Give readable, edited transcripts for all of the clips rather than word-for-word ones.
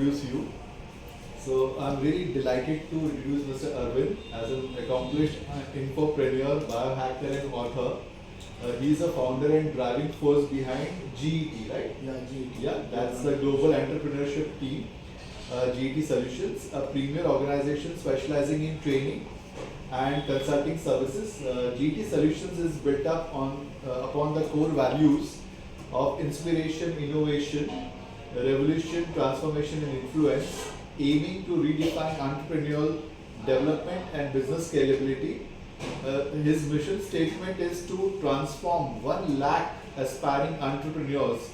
introduce you. So I'm really delighted to introduce Mr. Arvind as an accomplished infopreneur, biohacker and author. He's a founder and driving force behind GET, right? Yeah, GET. Yeah, that's the global entrepreneurship team. GET Solutions, a premier organization specializing in training and consulting services. GET Solutions is built up upon the core values of inspiration, innovation, revolution, transformation and influence, aiming to redefine entrepreneurial development and business scalability. His mission statement is to transform 1 lakh aspiring entrepreneurs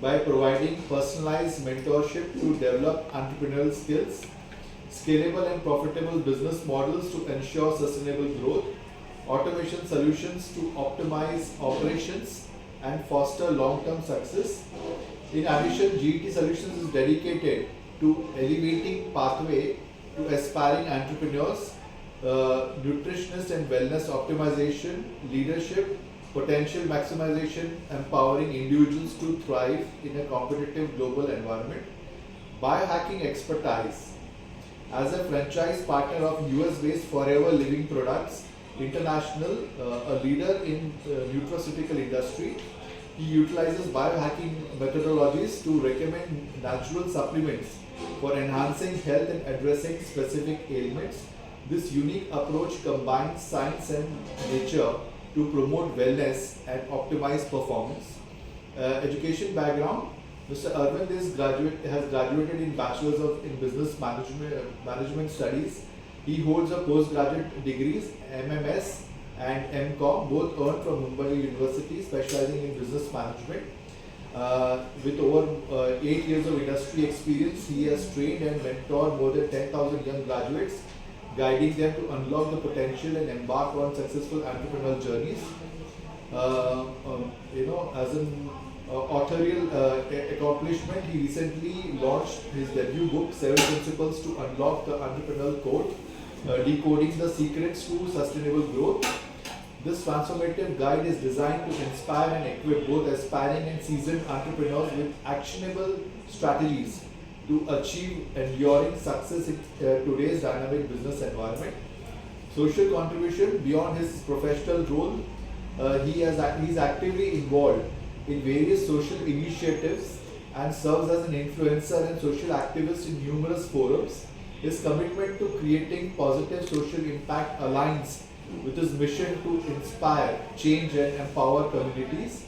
by providing personalized mentorship to develop entrepreneurial skills, scalable and profitable business models to ensure sustainable growth, automation solutions to optimize operations and foster long-term success. In addition, GET Solutions is dedicated to elevating pathway to aspiring entrepreneurs, nutritionist and wellness optimization, leadership, potential maximization, empowering individuals to thrive in a competitive global environment, biohacking expertise. As a franchise partner of US-based Forever Living Products International, a leader in nutraceutical industry, he utilizes biohacking methodologies to recommend natural supplements for enhancing health and addressing specific ailments. This unique approach combines science and nature to promote wellness and optimize performance. Education background: Mr. Arvind has graduated in Bachelor's in Business Management Studies. He holds a postgraduate degrees MMS and MCom, both earned from Mumbai University, specializing in business management. With over 8 years of industry experience, he has trained and mentored more than 10,000 young graduates, guiding them to unlock the potential and embark on successful entrepreneurial journeys. As an authorial accomplishment, he recently launched his debut book, 7 Principles to Unlock the Entrepreneurial Code, Decoding the Secrets to Sustainable Growth. This transformative guide is designed to inspire and equip both aspiring and seasoned entrepreneurs with actionable strategies to achieve enduring success in today's dynamic business environment. Social contribution: beyond his professional role, he is actively involved in various social initiatives and serves as an influencer and social activist in numerous forums. His commitment to creating positive social impact aligns with his mission to inspire, change and empower communities.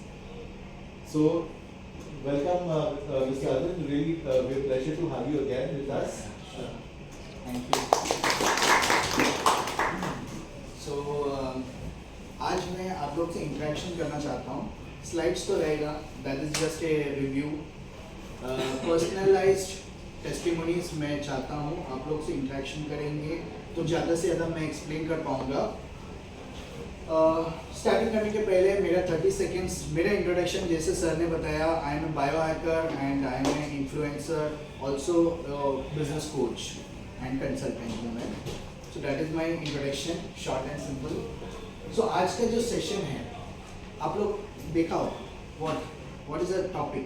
So, welcome Mr. Arvind, really we're pleasure to have you again with us. Thank you. So, आज मैं आप लोग से interaction करना चाहता हूँ. Slides तो रहेगा, that is just a review. Personalised testimonies मैं चाहता हूँ आप लोग से इंटरेक्शन करेंगे तो ज़्यादा से ज़्यादा मैं एक्सप्लेन कर पाऊँगा. स्टार्टिंग करने के पहले मेरा 30 सेकेंड्स मेरा इंट्रोडक्शन, जैसे सर ने बताया, I am a biohacker and I am a influencer, also business coach and consultant हूँ मैं. So that is my introduction, short and simple. So आज का जो सेशन है, आप लोग देखा हो, what is the topic?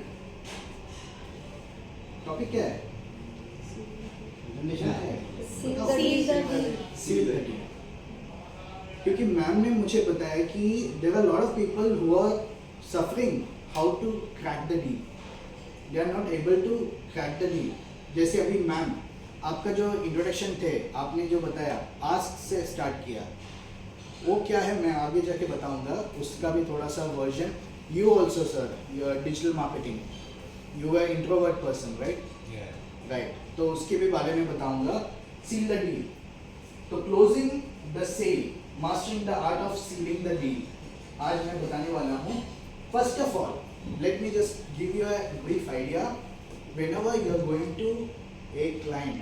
Topic क्या है? Seal the deal. क्योंकि मैम ने मुझे बताया कि there are lot of people who are suffering how to crack the deal. They are not able to crack the deal. जैसे अभी मैम आपका जो इंट्रोडक्शन थे, आपने जो बताया आस्क से स्टार्ट किया, वो क्या है मैं आगे जाके बताऊंगा, उसका भी थोड़ा सा version. You also sir, your digital marketing, you are introvert person, right? Right. तो उसके भी बारे में बताऊंगा. Seal the deal. तो closing the sale, mastering the art of sealing the deal, आज मैं बताने वाला हूँ. First of all, let me just give you a brief idea. Whenever you are going to a client,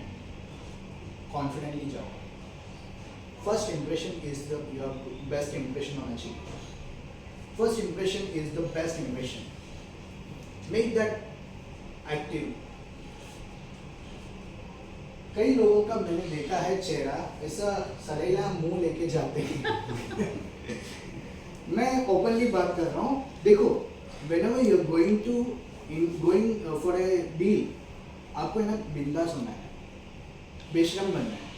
confidently जाओ. First impression is the your best impression होना चाहिए. First impression is the best impression. Make that active. कई लोगों का मैंने देखा है चेहरा ऐसा सरेला मुंह लेके जाते हैं. मैं ओपनली बात कर रहा हूँ. देखो, whenever you're going for a deal, आपको है ना बिंदास होना है, बेशरम बनना है,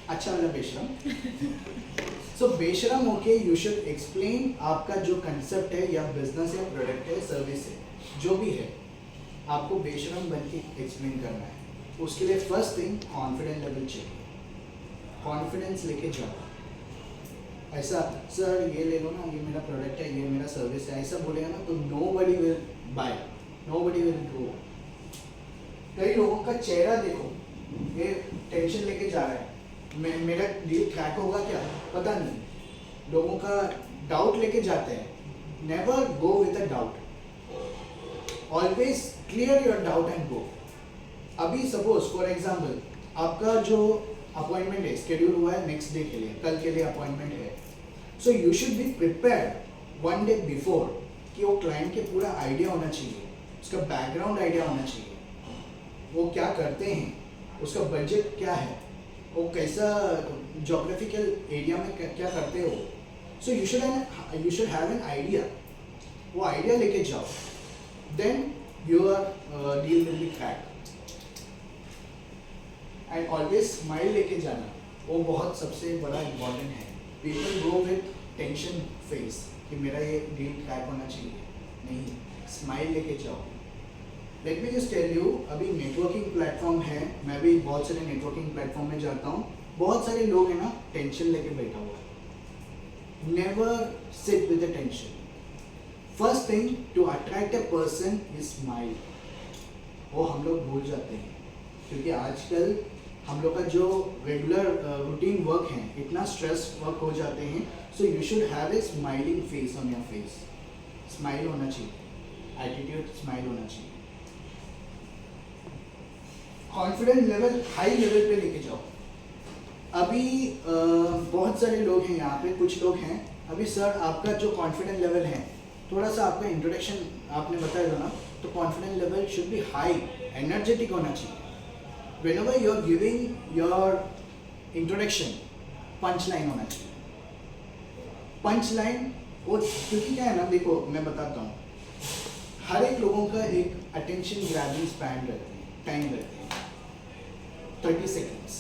अच्छा वाला बेशरम। सो बेशरम होके यू शुड एक्सप्लेन आपका जो कंसेप्ट है या बिजनेस है, प्रोडक्ट है, सर्विस है, जो भी है, आपको बेशरम बन के एक्सप्लेन करना है। उसके लिए फर्स्ट थिंग कॉन्फिडेंस लेवल चाहिए, कॉन्फिडेंस लेके जाओ। ऐसा सर ये ले लो ना, ये मेरा प्रोडक्ट है, ये मेरा सर्विस है, ऐसा बोलेगा ना तो nobody will buy, nobody will go. कई लोगों का चेहरा देखो, ये टेंशन लेके जा रहा है, मेरा डील क्रैक होगा क्या पता नहीं, लोगों का डाउट लेके जाते हैं। Never go with a doubt, always clear your doubt and go. अभी सपोज फॉर एग्जांपल आपका जो अपॉइंटमेंट है, शेड्यूल हुआ है नेक्स्ट डे के लिए, कल के लिए अपॉइंटमेंट है, so you should be prepared 1 day before कि वो क्लाइंट के पूरा आइडिया होना चाहिए, उसका बैकग्राउंड आइडिया होना चाहिए, वो क्या करते हैं, उसका बजट क्या है, वो कैसा जोग्राफिकल एरिया में क्या करते हो। So you should have an idea, वो आइडिया लेके जाओ, then your deal will be crack. And always smile लेके जाना, वो बहुत सबसे बड़ा इम्पॉर्टेंट है। People go with tension face कि मेरा ये डील क्रैक होना चाहिए, नहीं, स्माइल लेके जाओ। Let me just tell you, अभी नेटवर्किंग प्लेटफॉर्म है, मैं भी बहुत सारे नेटवर्किंग प्लेटफॉर्म में जाता हूँ, बहुत सारे लोग हैं ना टेंशन लेके बैठा हुआ है। Never sit with the tension. First thing to attract a person is smile, वो हम लोग भूल जाते हैं क्योंकि आजकल हम लोग का जो रेगुलर रूटीन वर्क है, इतना स्ट्रेस वर्क हो जाते हैं। सो you should have a smiling face on your face, smile होना चाहिए, एटीट्यूड स्माइल होना चाहिए। कॉन्फिडेंस लेवल हाई लेवल पे लेके जाओ। अभी बहुत सारे लोग हैं यहाँ पे, कुछ लोग हैं अभी सर आपका जो कॉन्फिडेंस लेवल है, थोड़ा सा आपका इंट्रोडक्शन आपने बताया था ना, तो confidence level should be high, energetic होना चाहिए। Whenever you are giving your introduction, punch line होना चाहिए। पंच लाइन वो क्योंकि क्या है ना, देखो मैं बताता हूँ, हर एक लोगों का एक अटेंशन ग्रैबिंग स्पैन रहते हैं, टाइम रहते हैं 30 सेकेंड्स,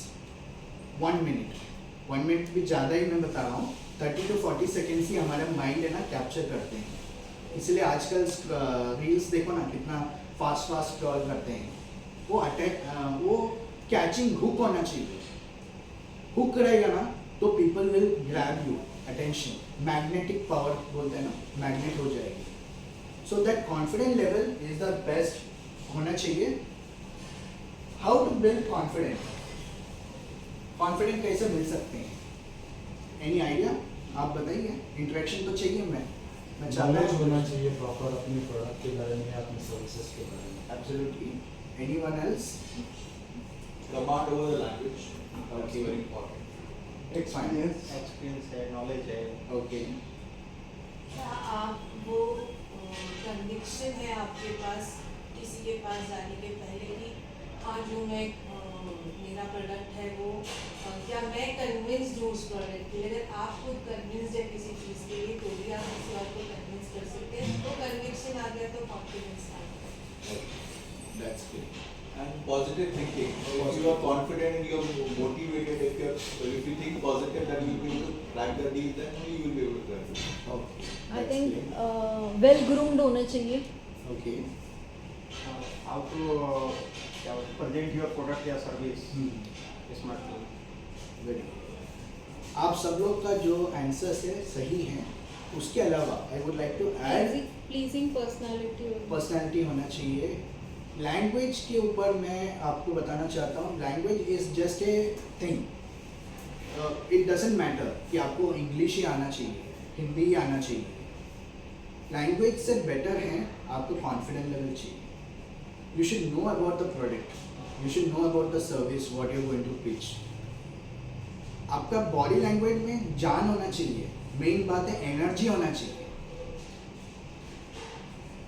1 मिनट, 1 मिनट भी ज़्यादा ही मैं बता रहा हूँ, 30 to 40 सेकेंड्स ही हमारा माइंड है ना कैप्चर करते हैं। इसलिए आजकल रील्स देखो ना कितना फास्ट स्क्रॉल करते हैं, वो कैचिंग हुक होना चाहिए। हुक रहेगा ना तो people will grab you attention, magnetic power बोलते हैं ना, मैग्नेट हो जाएगी। So that confidence level is the best होना चाहिए। How to build confidence, confidence कैसे मिल सकते हैं, एनी आइडिया आप बताइए। इंटरेक्शन तो चाहिए, मैं चाहता नॉलेज हूँ होना चाहिए प्रॉपर अपने प्रोडक्ट के बारे में, अपने सर्विसेज के बारे में। Absolutely. Anyone else? Command over the language. That's very important. Experience है, नॉलेज है। ओके। क्या आप वो कन्विक्शन है आपके पास किसी के पास जाने के पहले कि हाँ जो मैं मेरा प्रोडक्ट है वो क्या मैं कन्विंस्ड हूँ उस प्रोडक्ट के लिए? अगर आप खुद कन्विंस्ड है किसी चीज़ के लिए तो भी आप किसी और को कन्विंस कर सकते हैं। तो कन्विक्शन आ गया तो कॉन्फिडेंस आ गया। That's great. And positive thinking. If you are confident and you are motivated, if you think positive that you will be able to crack the deal, then only you will be able to crack it. Okay. I think well groomed होना चाहिए। Okay. How to present your product या service smartly. Very good. आप सब लोग का जो answers है सही हैं, उसके अलावा I would like to add pleasing personality personality होना चाहिए। लैंग्वेज के ऊपर मैं आपको बताना चाहता हूँ, language is just a thing, it doesn't matter कि आपको इंग्लिश ही आना चाहिए, हिंदी ही आना चाहिए। लैंग्वेज से बेटर है आपको कॉन्फिडेंस लेवल चाहिए। You should know about the product, you should know about the service what you are going to pitch. आपका बॉडी लैंग्वेज में जान होना चाहिए, मेन बात है एनर्जी होना चाहिए।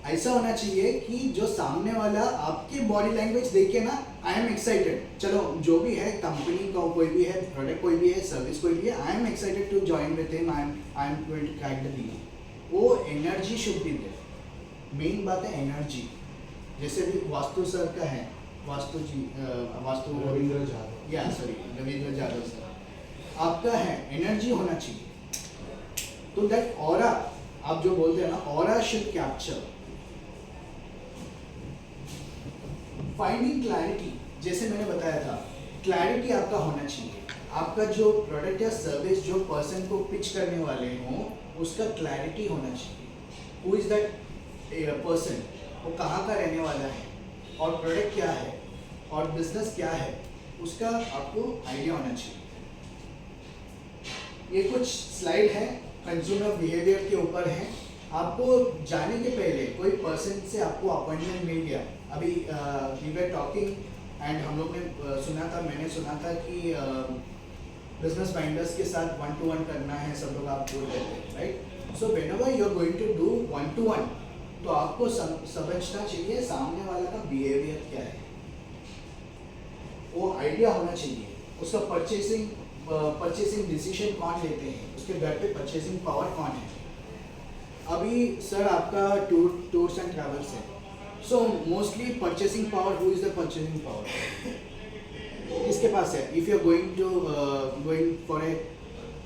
ऐसा होना चाहिए कि जो सामने वाला आपकी बॉडी लैंग्वेज देख के ना आई एम एक्साइटेड, चलो जो भी है कंपनी का कोई भी है, प्रोडक्ट कोई भी है, सर्विस कोई भी है, I am excited to join with him, I am going to crack the deal. वो energy should be there, main बात है एनर्जी। जैसे भी वास्तु सर का है, वास्तु जी वास्तु रविंद्र जाधव। या सॉरी रविंद्र जाधव सर आपका है एनर्जी होना चाहिए तो दैट ऑरा आप जो बोलते हैं ना aura should capture finding clarity जैसे मैंने बताया था क्लैरिटी आपका होना चाहिए आपका जो प्रोडक्ट या सर्विस जो पर्सन को पिच करने वाले हों उसका क्लैरिटी होना चाहिए हु इज दैट पर्सन वो कहाँ का रहने वाला है और प्रोडक्ट क्या है और बिजनेस क्या है उसका आपको आइडिया होना चाहिए ये कुछ स्लाइड है कंज्यूमर बिहेवियर के ऊपर है आपको जाने के पहले कोई पर्सन से आपको अपॉइंटमेंट मिल गया अभी वी वर टॉकिंग एंड हम लोग ने मैंने सुना था कि बिजनेस माइंडर्स के साथ 1-to-1 करना है सब लोग आप बोल रहे थे right so whenever you are going to do 1-to-1 तो आपको समझना चाहिए सामने वाला का बिहेवियर क्या है वो आइडिया होना चाहिए उसका परचेसिंग डिसीजन कौन लेते हैं उसके घर पे परचेसिंग पावर कौन है अभी सर आपका टूर्स एंड ट्रैवल्स है so mostly purchasing power who is the purchasing power किसके पास है if you are going for a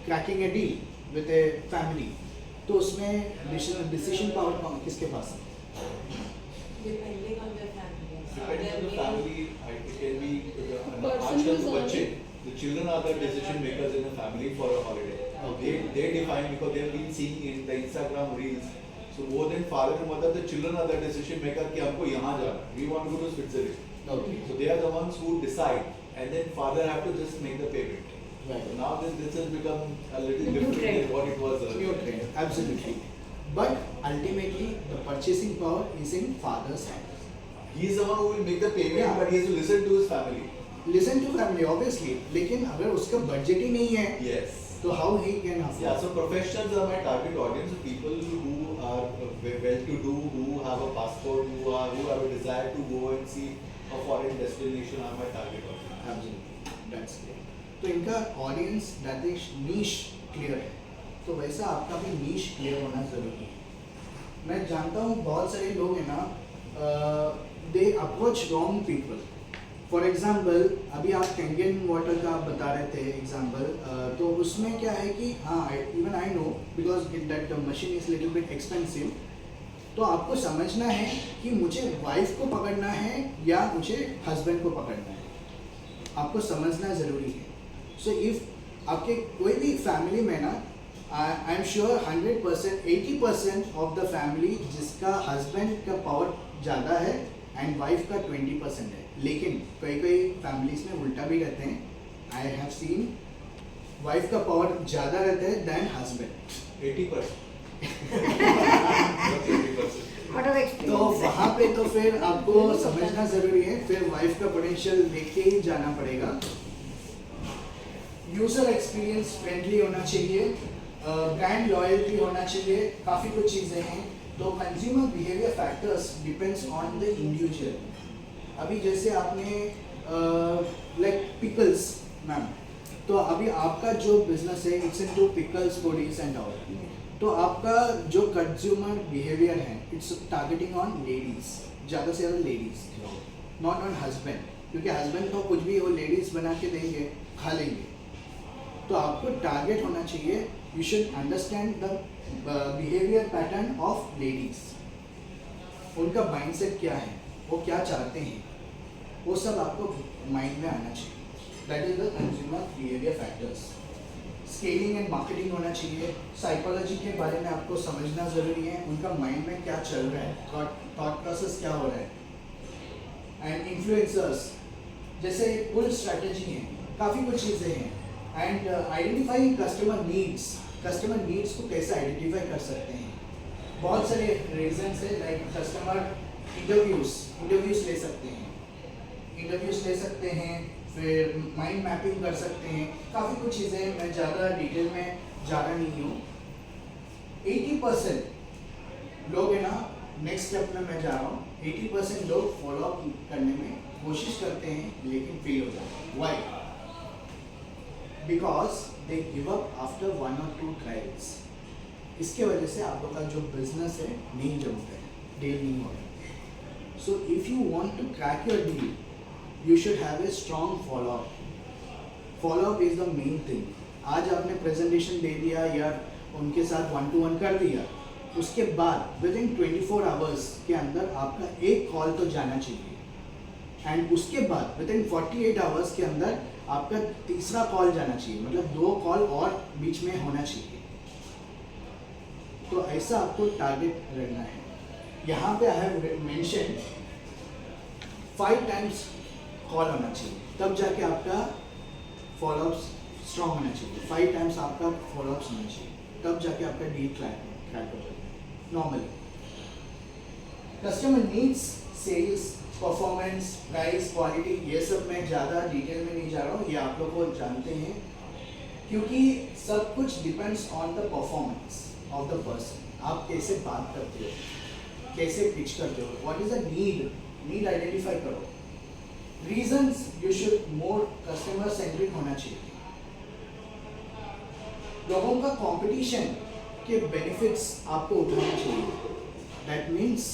cracking a deal with a family तो उसमें डिसीजन पावर किसके पास है Depending on their family. Depending on the family, it can be Person आजकल who's तो बच्चे earning. the children are the decision makers in the family for a holiday. Okay. They define because they have been seeing in the Instagram reels. So more than father and mother, the children are the decision maker कि हमको यहाँ जाना. We want to go to Switzerland. Okay. So they are the ones who decide, and then father have to just make the payment. Right. So now this has become a little The new different trend. than what it was New earlier. trend, absolutely. But ultimately, the purchasing power is in father's hand. He is the one who will make the payment, Yeah. but he has to listen to his family. Listen to family, obviously. लेकिन अगर उसका budget ही नहीं है, Yes. तो how he can afford? Yeah, so professionals are my target audience, people who are well-to-do, who have a passport, who have a desire to go and see a foreign destination are my target audience. Absolutely, that's great. तो इनका audience, that is niche clear है. तो वैसा आपका भी niche clear होना जरूरी है. मैं जानता हूँ बहुत सारे लोग हैं ना, they approach wrong people. For example अभी आप कैंगन वाटर का आप बता रहे थे एग्जाम्पल तो उसमें क्या है कि हाँ even I know because that machine is little bit expensive तो आपको समझना है कि मुझे वाइफ को पकड़ना है या मुझे हस्बैंड को पकड़ना है आपको समझना ज़रूरी है सो इफ़ आपके कोई भी फैमिली में ना I am sure 100% 80% of the family जिसका हस्बैंड का पावर ज़्यादा है एंड वाइफ का 20% है लेकिन कई फैमिलीज में उल्टा भी रहते हैं आई हैव सीन वाइफ का पावर ज़्यादा रहता है देन हस्बैंड 80%. तो वहाँ पे तो फिर आपको समझना ज़रूरी है फिर वाइफ का पोटेंशियल देख के ही जाना पड़ेगा यूज़र एक्सपीरियंस फ्रेंडली होना चाहिए ब्रांड लॉयल्टी होना चाहिए काफ़ी कुछ चीज़ें हैं तो consumer behaviour factors depends on the individual अभी जैसे आपने लाइक पिकल्स मैम तो अभी आपका जो बिजनेस है it's into pickles bodies and all तो आपका जो कंज्यूमर बिहेवियर है इट्स टारगेटिंग ऑन लेडीज ज़्यादा से ज़्यादा लेडीज नॉट ऑन हस्बैंड क्योंकि हस्बैंड को कुछ भी वो लेडीज बना के देंगे खा लेंगे तो आपको टारगेट होना चाहिए you should understand the behaviour pattern of ladies उनका माइंडसेट क्या है वो क्या चाहते हैं वो सब आपको माइंड में आना चाहिए that is the consumer behaviour factors scaling and marketing होना चाहिए साइकोलॉजी के बारे में आपको समझना ज़रूरी है उनका माइंड में क्या चल रहा है थॉट प्रोसेस क्या हो रहा है एंड इन्फ्लुएंसर्स जैसे पुल स्ट्रैटेजी है काफ़ी कुछ चीज़ें हैं एंड आइडेंटिफाइंग कस्टमर नीड्स को कैसे आइडेंटिफाई कर सकते हैं बहुत सारे रीजंस है लाइक कस्टमर इंटरव्यूज ले सकते हैं फिर माइंड मैपिंग कर सकते हैं काफ़ी कुछ चीज़ें मैं ज़्यादा डिटेल में जा रहा नहीं हूँ 80% लोग है ना नेक्स्ट स्टेप में मैं जा रहा हूँ 80% लोग फॉलो अप करने में कोशिश करते हैं लेकिन फेल हो जाते हैं why because they give up after 1 or 2 trials इसके वजह से आप लोग का जो बिजनेस है नहीं जमता है डील नहीं होता so if you want to crack your deal you should have a strong follow-up. Follow-up is the main thing. आज आपने presentation दे दिया या उनके साथ 1-to-1 कर दिया, उसके बाद within 24 hours के अंदर आपका एक कॉल तो जाना चाहिए, एंड उसके बाद within 48 hours के अंदर आपका तीसरा कॉल जाना चाहिए, मतलब 2 कॉल और बीच में होना चाहिए. तो ऐसा आपको टारगेट रहना है. यहाँ पे I have mention 5 times call होना चाहिए, तब जाके आपका फॉलोअप्स स्ट्रॉन्ग होना चाहिए. 5 times आपका फॉलोअप्स होना चाहिए, तब जाके आपका डील क्रैक होगा. Normally customer needs, sales, performance, price, quality, ये सब मैं ज़्यादा डिटेल में नहीं जा रहा हूँ, ये आप लोग को जानते हैं, क्योंकि सब कुछ depends on the performance of the person. आप कैसे बात करते हो, कैसे पिच करते हो, what is the need identify करो. Reasons, you should more customer centric होना चाहिए. लोगों का कंपटीशन के बेनिफिट्स आपको उठाना चाहिए. दैट मीन्स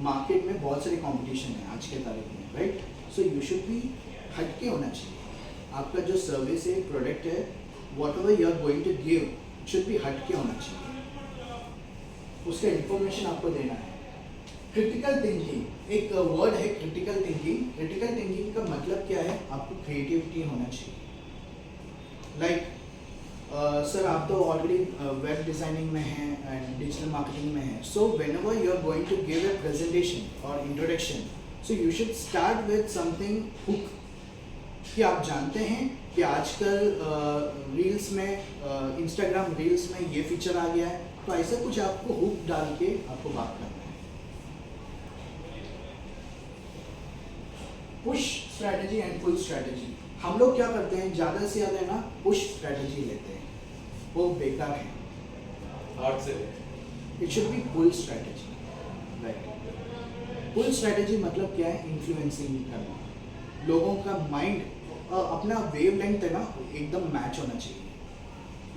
मार्केट में बहुत सारे कंपटीशन है आज के तारीख में, right. So you should be हटके होना चाहिए. आपका जो सर्विस है, प्रोडक्ट है, whatever you are going to give should be हटके होना चाहिए. उसका इंफॉर्मेशन आपको देना है. क्रिटिकल थिंकिंग, एक वर्ड है क्रिटिकल थिंकिंग. क्रिटिकल थिंकिंग का मतलब क्या है, आपको क्रिएटिविटी होना चाहिए. लाइक सर आप तो ऑलरेडी वेब डिज़ाइनिंग में हैं एंड डिजिटल मार्केटिंग में हैं, so whenever you are going to give a presentation और introduction, so you should start with something hook. कि आप जानते हैं कि आजकल रील्स में, इंस्टाग्राम रील्स में ये फीचर आ गया है, तो ऐसा कुछ आपको हुक डाल के आपको बात करना है. Push strategy and pull strategy. हम लोग क्या करते हैं, ज़्यादा से ज़्यादा ना पुश स्ट्रैटेजी लेते हैं, वो बेकार है. हार्ड से it should be pull strategy, right. Pull strategy मतलब क्या है, इन्फ्लुएंसिंग करना. लोगों का माइंड, अपना वेव लेंथ है ना, एकदम मैच होना चाहिए.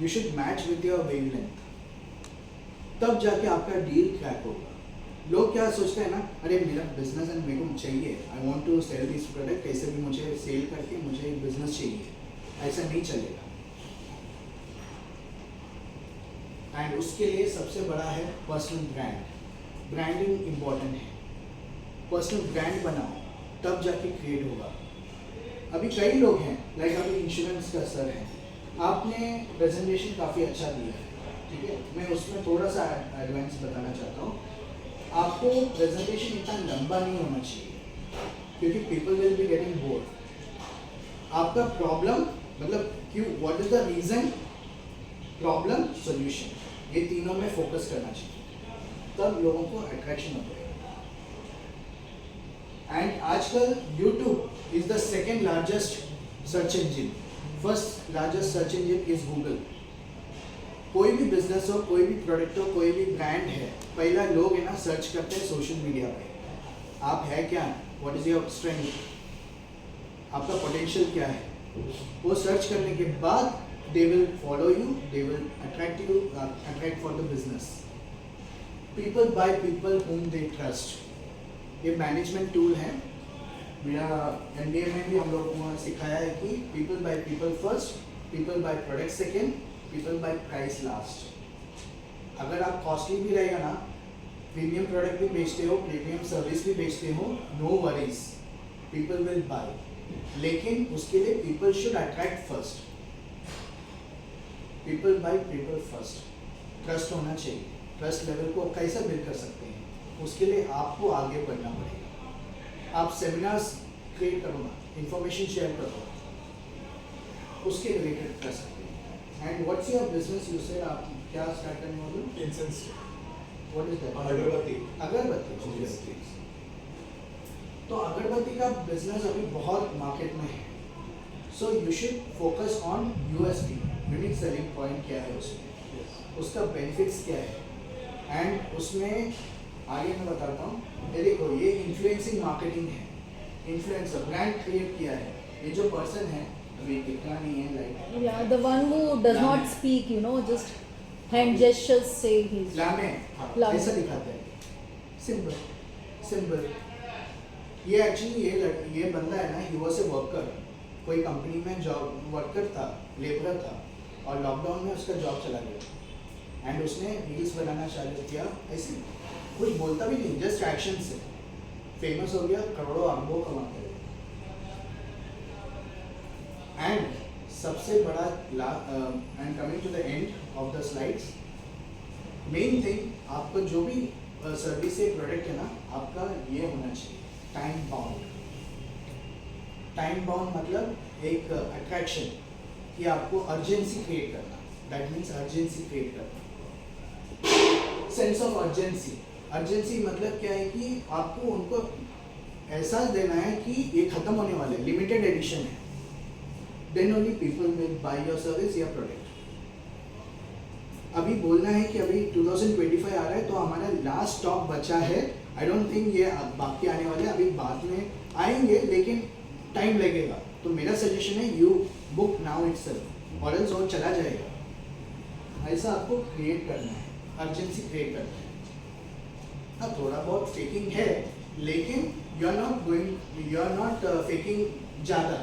You should match with your wave length, तब जाके आपका डील क्रैक होगा. लोग क्या सोचते हैं ना, अरे मेरा बिजनेस है, मेरे को चाहिए, I want to sell this product, कैसे भी मुझे सेल करके मुझे बिजनेस चाहिए. ऐसा नहीं चलेगा. एंड उसके लिए सबसे बड़ा है पर्सनल ब्रांड. ब्रांडिंग इम्पॉर्टेंट है. पर्सनल ब्रांड बनाओ, तब जाके क्रिएट होगा. अभी कई लोग हैं, लाइक अभी इंश्योरेंस का सर है, आपने प्रेजेंटेशन काफ़ी अच्छा दिया है, ठीक है. मैं उसमें थोड़ा सा एडवांस बताना चाहता हूँ. आपको प्रेजेंटेशन इतना लंबा नहीं होना चाहिए, क्योंकि people will be getting bored. आपका प्रॉब्लम मतलब क्यों, what is the reason, problem, solution, ये तीनों में फोकस करना चाहिए, तब लोगों को अट्रैक्शन होता है. एंड आजकल YouTube is the second largest search engine. First largest search engine is Google. कोई भी बिजनेस हो, कोई भी प्रोडक्ट हो, कोई भी ब्रांड है, पहला लोग है ना सर्च करते हैं सोशल मीडिया पे, आप है क्या, व्हाट इज योर स्ट्रेंथ, आपका पोटेंशियल क्या है. वो सर्च करने के बाद they will follow you, they will attract you, attract for the business. People buy people whom they trust. ये मैनेजमेंट टूल है. मेरा MBA में भी हम लोगों को सिखाया है कि people buy people first, people buy product second, people buy price last. अगर आप कॉस्टली भी रहेगा ना, प्रीमियम प्रोडक्ट भी बेचते हो, प्रीमियम सर्विस भी बेचते हो, no worries, people will buy. लेकिन उसके लिए people should attract first. People buy people first. Trust होना चाहिए. ट्रस्ट लेवल को कैसे बिल्ड कर सकते हैं, उसके लिए आपको आगे बढ़ना पड़ेगा. आप सेमिनार्स क्रिएट करो ना, इंफॉर्मेशन शेयर करो, उसके रिलेटेड कर सकते हैं. And what's your business, you said आप क्या स्टार्ट करने वाले हो? Incense, what is that? अगरबत्ती. अगरबत्ती. तो अगरबत्ती का बिजनेस अभी बहुत मार्केट में है. So you should focus on USP, unique selling point क्या है उसमें, उसका बेनिफिट्स क्या है. एंड उसमें आगे मैं बताता हूँ. ये देखो, ये इन्फ्लुएंसिंग मार्केटिंग है. इन्फ्लुएंसर ब्रांड क्रिएट किया है. ये जो पर्सन है अभी दिखना नहीं है, like Yeah, the one who does not speak, you know, just hand gestures say he's. लामे लामे. ऐसा दिखाते हैं. Simple simple. ये एक्चुअली ये बंदा है ना, ही वाज ए वर्कर, कोई कंपनी में जॉब वर्कर था, लेबर था, और लॉकडाउन में उसका जॉब चला गया एंड उसने रील्स बनाना चालू किया। ऐसे कुछ बोलता भी नहीं, जस्ट एक्शन से फेमस हो गया, करोड़ों अरबों कमाते हैं। एंड सबसे बड़ा and coming to the end of the slides, main thing, आपको जो भी सर्विस या प्रोडक्ट है ना, आपका ये होना चाहिए टाइम बाउंड। टाइम बाउंड मतलब एक अट्रैक्शन कि आपको अर्जेंसी क्रिएट करना, दैट मीन्स अर्जेंसी क्रिएट करना, सेंस ऑफ अर्जेंसी। अर्जेंसी मतलब क्या है कि आपको उनको एहसास देना है कि ये खत्म होने वाला है, लिमिटेड एडिशन है, then only people will buy your service या प्रोडक्ट। अभी बोलना है कि अभी 2025 आ रहा है तो हमारा लास्ट स्टॉक बचा है, आई डोंट थिंक ये बाकी आने वाले हैं, अभी बाद में आएंगे लेकिन टाइम लगेगा। तो मेरा सजेशन है यू बुक नाउ इटसेल्फ, और एल्स वो चला जाएगा। ऐसा आपको क्रिएट करना है, अर्जेंसी क्रिएट करना है। हाँ, थोड़ा बहुत फेकिंग है लेकिन यू आर नॉट फेकिंग ज़्यादा,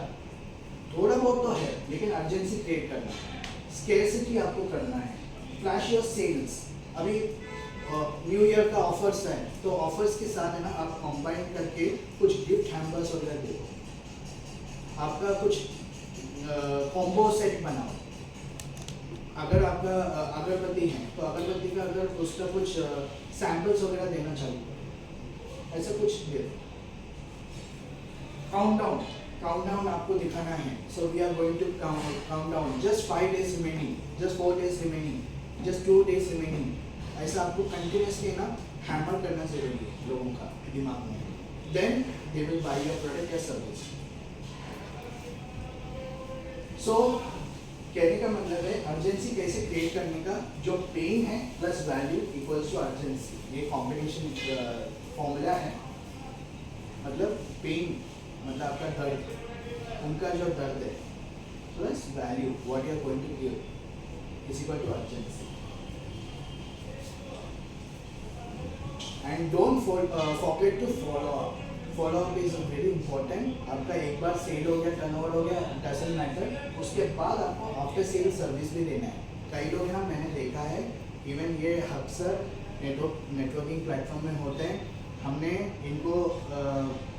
थोड़ा बहुत तो है लेकिन अर्जेंसी क्रिएट करना है, स्केर्सिटी आपको करना है, फ्लैश योर सेल्स। अभी न्यू ईयर का ऑफर्स है तो ऑफर्स के साथ है ना, आप कंबाइन करके कुछ गिफ्ट हैम्पर्स वगैरह दो, आपका कुछ कॉम्बो सेट बनाओ। अगर आपका अगरबत्ती है तो अगरबत्ती का अगर उसका कुछ सैंपल्स वगैरह देना चालू करो, ऐसा कुछ दे दो। काउंटडाउन आपको दिखाना है, so we are going to countdown, just 5 days remaining, just 4 days remaining, just 2 days remaining. ऐसा आपको कंटिन्यूसली ना हैमर करना जरूरी है लोगों का दिमाग में, then they will buy your product या सर्विस। सो कहने का मतलब है अर्जेंसी कैसे क्रिएट करने का, जो पेन है plus value equals to urgency, ये कॉम्बिनेशन फॉर्मूला है। मतलब पेन मतलब आपका दर्द, उनका जो दर्द है plus value what you are going to give is equal to urgency. And don't forget to follow up. Follow up is very important. आपका एक बार सेल हो गया, टर्नओवर हो गया, डजंट मैटर, उसके बाद आपको आफ्टर सेल सर्विस भी देना है। कई लोग ना, मैंने देखा है, इवन ये अक्सर नेटवर्किंग प्लेटफॉर्म में होते हैं, हमने इनको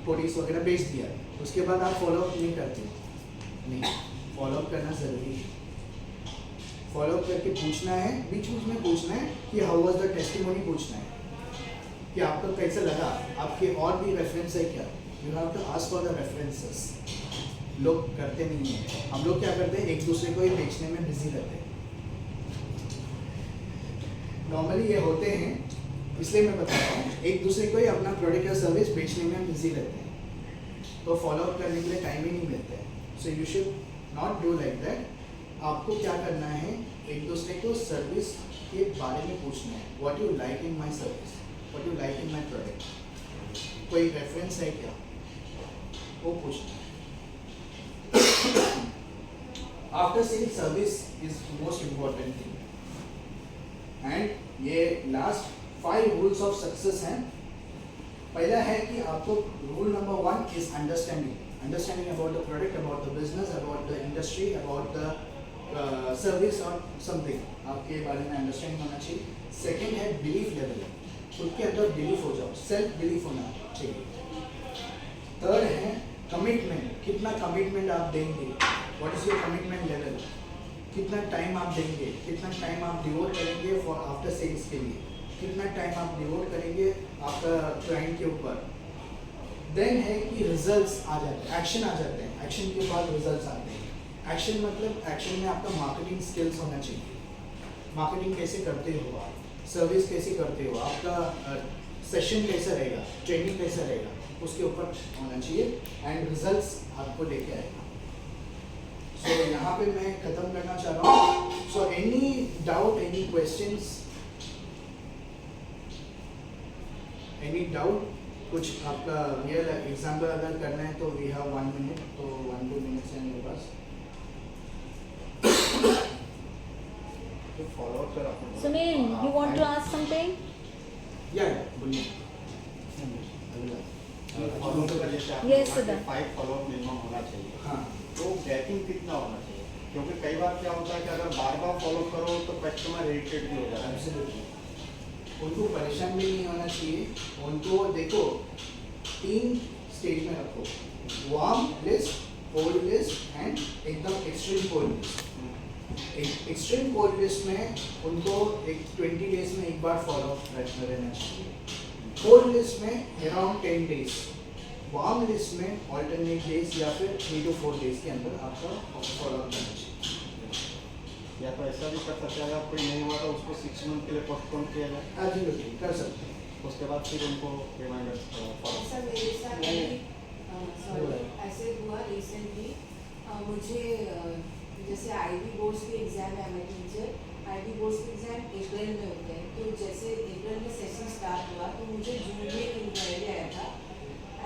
प्रोड्यूस वगैरह बेच दिया, उसके बाद आप फॉलोअप नहीं करते। नहीं, फॉलोअप करना ज़रूरी है। फॉलोअप करके पूछना है, बीच बीच में पूछना है कि हाउ वाज द टेस्टिमोनी, पूछना है कि आपको कैसा लगा, आपके और भी रेफरेंस है क्या, you have to ask for the references. लोग करते नहीं हैं, हम लोग क्या करते हैं, एक दूसरे को ही बेचने में बिजी रहते हैं। नॉर्मली ये होते हैं, इसलिए मैं बता रहा हूँ, एक दूसरे को ही अपना प्रोडक्ट या सर्विस बेचने में बिजी रहते हैं, तो फॉलोअप करने के लिए टाइम ही नहीं मिलता है। So you should not do like that. आपको क्या करना है, एक दूसरे को सर्विस के बारे में पूछना है, what you like in my service, what you like in my product, कोई रेफरेंस है क्या, वो पूछना है। After sale service is most important thing. And ये लास्ट 5 रूल्स ऑफ सक्सेस हैं। पहला है कि आपको rule number 1 is understanding about the product, about the business, about the industry, about the service और समथिंग, आपके बारे में अंडरस्टैंडिंग होना चाहिए। सेकेंड है बिलीफ लेवल, खुद के अंदर बिलीफ हो जाओ, सेल्फ बिलीफ होना चाहिए। थर्ड है कमिटमेंट, कितना कमिटमेंट आप देंगे, what is your commitment level, कितना टाइम आप देंगे, कितना टाइम आप डिवोट करेंगे फॉर आफ्टर सेल्स के लिए, कितना टाइम आप डिवोट करेंगे आपका क्लाइंट के ऊपर। देन है कि रिजल्ट्स आ जाते हैं, एक्शन आ जाते हैं, एक्शन के बाद रिजल्ट्स आते हैं। एक्शन मतलब एक्शन में आपका मार्केटिंग स्किल्स होना चाहिए, मार्केटिंग कैसे करते हो आप, सर्विस कैसे करते हो, आपका सेशन कैसा रहेगा, ट्रेनिंग कैसा रहेगा, उसके ऊपर होना चाहिए एंड रिजल्ट्स आपको लेके आएगा। सो यहाँ पे मैं ख़त्म करना चाह रहा हूँ। So any doubt, any questions, any doubt, कुछ आपका रियल एग्जाम्पल अगर करना है तो वी हैव 1 minute, तो 1-2 minutes है मेरे पास। तो फॉलोअप कर अपना। Sunil, you want to ask something? या बोलिए। फॉलो तो कर Siddharth. 5 फॉलोअप मिनिमम होना चाहिए। हाँ तो गैपिंग कितना होना चाहिए? क्योंकि कई बार क्या होता है कि अगर बार बार फॉलो करो तो कस्टमर इरिटेट भी हो जाता है। एब्सोल्युटली, उनको परेशान भी नहीं होना चाहिए। उनको देखो 3 स्टेज में रखो, warm list, cold list and एकदम extreme cold list. Extreme cold list में उनको एक 20 डेज में एक बार फॉलो रहना चाहिए। कोल्ड लिस्ट में अराउंड 10 डेज, वार्म लिस्ट में ऑल्टरनेट डेज या फिर 3 to 4 डेज के अंदर आपका फॉलो करना चाहिए। या तो ऐसा भी कर सकते हैं, अगर कोई नहीं हुआ तो उसको 6 मंथ के लिए पोस्टपोन किया जाए, एब्सोल्युटली कर सकते हैं। उसके बाद फिर उनको रिमाइंडर फॉलो। ऐसा मेरे साथ भी सॉरी ऐसे हुआ रिसेंटली। मुझे जैसे आईबी बोर्ड्स के एग्ज़ाम है, मैं टीचर, आईबी बोर्ड्स के एग्ज़ाम अप्रैल में होते हैं। तो जैसे अप्रैल में सेशन स्टार्ट हुआ तो मुझे जून में एक इंक्वायरी आया था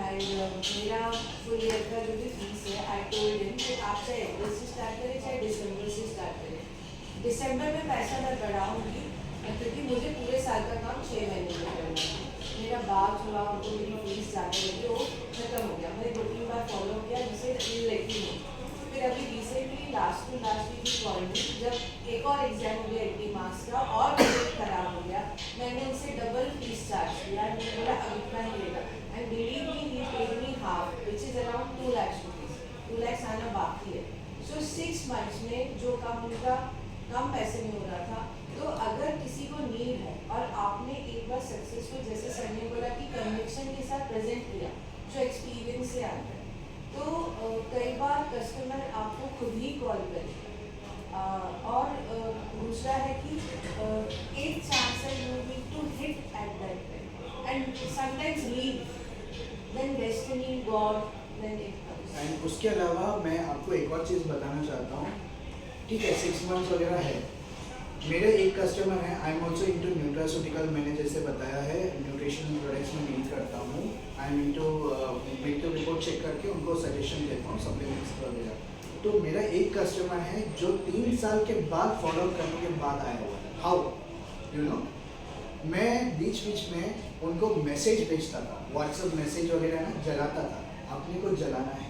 एंड मेरा फुल ईयर का जो भी फीस है आई टोल्ड हिम कि आप चाहे अप्रैल से स्टार्ट करें चाहे दिसंबर से स्टार्ट करें। दिसंबर में पैसा मैं बढ़ाऊँगी क्योंकि मुझे पूरे साल का काम 6 महीने में करना है। मेरा बात हुआ उनको मेरी फीस ज़्यादा लगी, वो खत्म हो गया। मैंने 2-3 बार फॉलो किया जिसे लेती हूँ। फिर अभी रिसेंटली लास्ट वीक कॉल में जब एक और एग्जाम हो गया 80 मार्क्स का और मुझे खराब हो गया, मैंने उनसे डबल फीस चार्ज किया। मैंने बोला अब इतना ही लेगा and believe me he paid me half which is around 2 lakh rupees. 2 lakh आना बाकी है। सो 6 मंथ्स में जो काम उनका कम पैसे में हो रहा था। तो अगर किसी को नीड है और आपने एक बार सक्सेसफुल, जैसे सर ने बोला कि कन्विक्शन के साथ प्रेजेंट किया जो एक्सपीरियंस से आता है, तो कई बार कस्टमर आपको खुद ही कॉल करे। और दूसरा है कि एक चांस है you need to hit at that time and sometimes leave, then destiny god, then it comes. And उसके अलावा मैं आपको एक और चीज़ बताना चाहता हूँ। ठीक है 6 मंथ्स वगैरह है। मेरे एक कस्टमर हैं, आई एम ऑल्सो इंटू न्यूट्रास्यूटिकल, मैंने जैसे बताया है न्यूट्रिशनल प्रोडक्ट्स में डील करता हूँ। I am into medical report check करके उनको सजेशन देता हूँ सप्लीमेंट्स वगैरह। तो मेरा एक कस्टमर है जो 3 साल के बाद फॉलो करने के बाद आया हुआ है। हाउ यू नो, मैं बीच बीच में उनको मैसेज भेजता था, व्हाट्सएप मैसेज वगैरह ना जलाता था। अपने को जलाना है,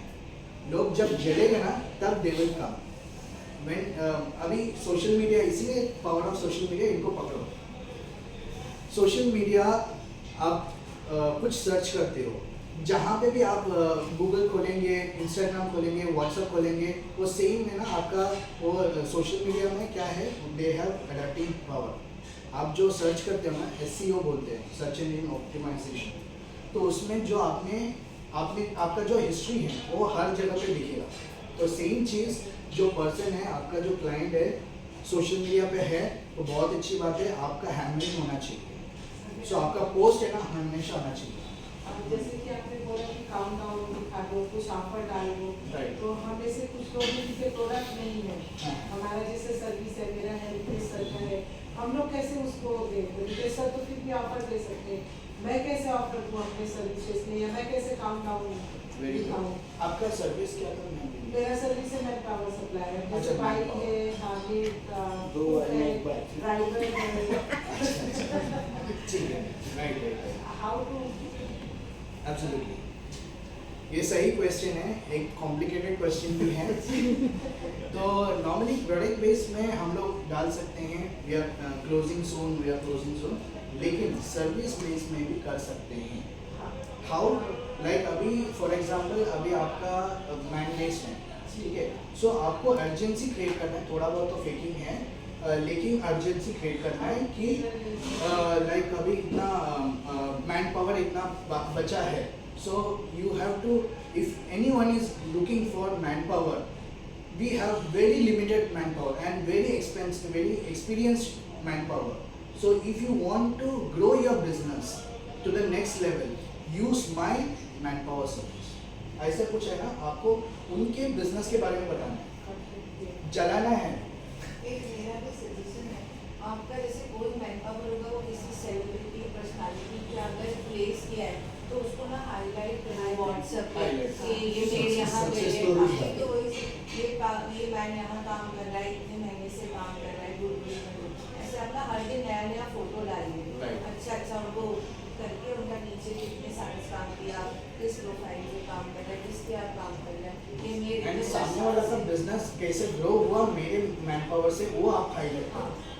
लोग जब जलेगा ना तब दे विल कम। अभी सोशल मीडिया, इसीलिए पावर ऑफ सोशल मीडिया, इनको पकड़ो। सोशल मीडिया आप कुछ सर्च करते हो, जहाँ पे भी आप गूगल खोलेंगे, इंस्टाग्राम खोलेंगे, व्हाट्सएप खोलेंगे, वो सेम है ना आपका। वो सोशल मीडिया में क्या है, दे हैव अडैप्टिंग पावर। आप जो सर्च करते हो ना, SEO बोलते हैं, सर्च इंजन ऑप्टिमाइजेशन। तो उसमें जो आपका जो हिस्ट्री है वो हर जगह पे दिखेगा। तो सेम चीज़ जो पर्सन है, आपका जो क्लाइंट है, सोशल मीडिया पे है, तो बहुत अच्छी बात है, आपका हैंडलिंग होना चाहिए। सो आपका पोस्ट है ना हमेशा आना चाहिए। जैसे कि आपने बोला कि काउंट डाउन दिखा दो, कुछ ऑफर डाल दो, Right. तो हम में से कुछ लोग हैं जिनके प्रोडक्ट नहीं है। हाँ। हमारा जैसे सर्विस है, मेरा है, रितेश सर का है, हम लोग कैसे उसको दें? रितेश सर तो फिर भी ऑफर दे सकते हैं, मैं कैसे ऑफर दूँ अपने सर्विसेज में, या मैं कैसे काउंट डाउन दिखाऊँ? आपका सर्विस क्या था? मेरा सर्विस है, मैं पावर सप्लाई है, जैसे अच्छा, बाइक manpower। है, हार्वेट का, दो वाले एक बाइक। ड्राइवर है, ठीक है, राइट। हाउ टू एब्सोल्युटली, ये सही क्वेश्चन है, एक कॉम्प्लिकेटेड क्वेश्चन भी है। तो नॉर्मली प्रोडक्ट बेस में हम लोग डाल सकते हैं, वी आर क्लोजिंग सून, लेकिन सर्विस बेस में भी कर सकते हैं। हाउ, लाइक अभी फॉर एग्जांपल अभी आपका मैंडेट है, ठीक है, सो आपको अर्जेंसी क्रिएट करना है, थोड़ा बहुत तो फेकिंग है, लेकिन अर्जेंसी क्रिएट करना है कि लाइक अभी इतना मैन पावर इतना बचा है। So you have to, if anyone is looking for man power, we have very limited man power and very expensive, very experienced man power. So if you want to grow your business to the next level, use my man power service. ऐसा कुछ है ना, आपको उनके business के बारे में बताना है, जलाना है। एक मेरा भी सजेशन है, आपका जैसे कोई मैनपावर होगा, वो किसी सेलिब्रिटी पर्सनालिटी के अगर प्लेस किया है तो उसको ना हाईलाइट करना है व्हाट्सएप पे कि ये मेरे यहाँ पे तो ये मैन यहाँ काम कर रहा है, इतने महीने से काम कर रहा है, ऐसे अपना हर दिन नया नया फोटो डालिए। Right. अच्छा उनको करके उनका नीचे कितने साइज काम किया, किस प्रोफाइल में काम कर रहे हैं, किसके आप काम कर रहे हैं, ये मेरे एंड सामने वाला का बिजनेस कैसे ग्रो हुआ मेरे मैन पावर से, वो आप हाईलाइट हाँ। करो।